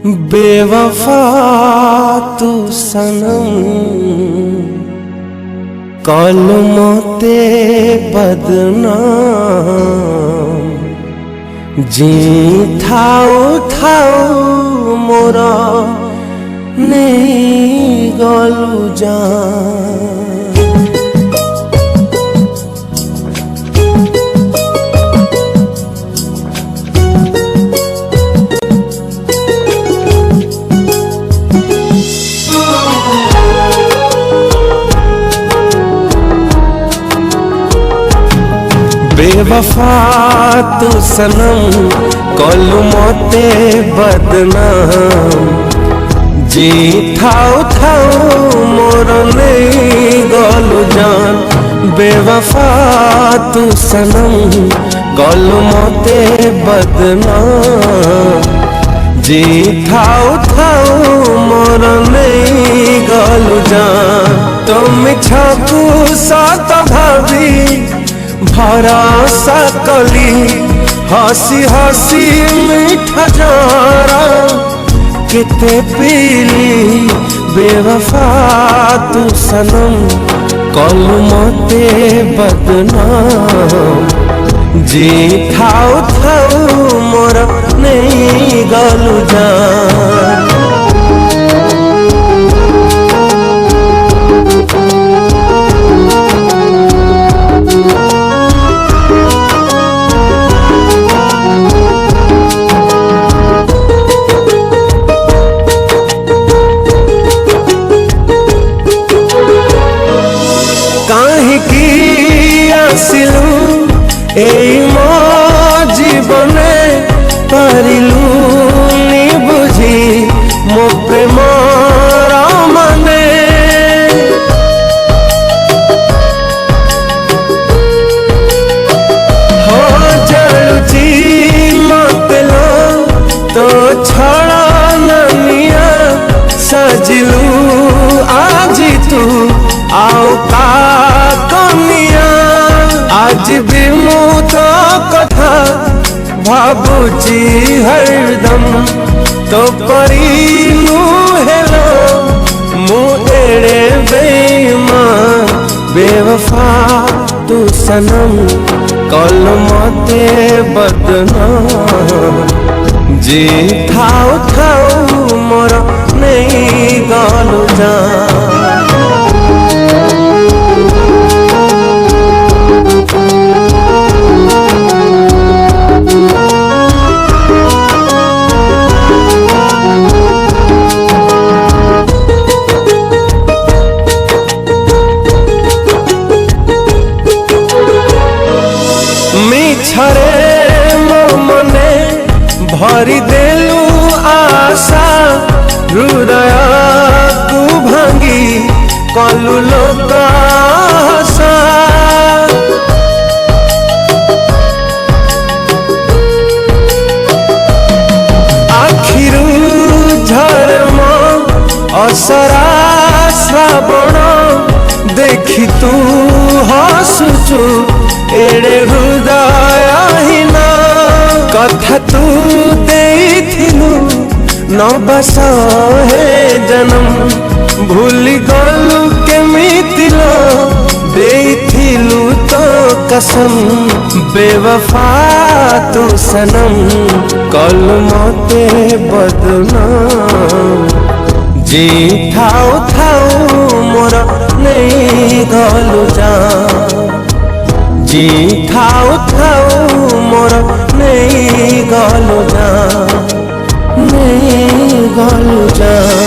बेवफा तू सनम कल मोते बदनाम जी थाओ थाओ मोरा नहीं गलु जान। बेवफा तू सनम कलु मोते बदनाम जी थाओ थाओ मोर नहीं गलु जान। बेवफा तू सनम कलु मोते बदनाम जी थाओ थाओ मोर नहीं गलु जान। तुम छकु सत भाभी भरोसा कली हसी हसी मीठा जारा किते पीली। बेवफा तू सनम कल मोते बदनाम जी थाओ थाओ मोर नहीं गलु जान। এই জীবনে পারিলু নি বুঝি মো প্রেমর মানে। জালুচি মতে তো ছড়া নানিয়া সাজিলু আজি তু আও কা কনিয়া। आज भी मुझ कथा भाबुची हरदम तो परिनु हेलो मुझे बेईमान। बेवफा तू सनम कल मोते बदनाम जी थाओ थाओ मोर नहीं गलु जान। छरे मने भरी देलु आशा हृदय तू भांगी कलु लोक आशा। आखिरु झरम असरा श्रावण देखी तू हसुचु एड़े हृदयहीन कथा तू देइथिलु न बसहे जन्म भूली गलु केमिति देइथिलु तो कसम। बेवफा तू सनम कल मोते बदनाम जी थाओ थाओ मोर नहीं गलु जान। जी थाओ थाओ मोर नहीं गलु जान नहीं गलु जान।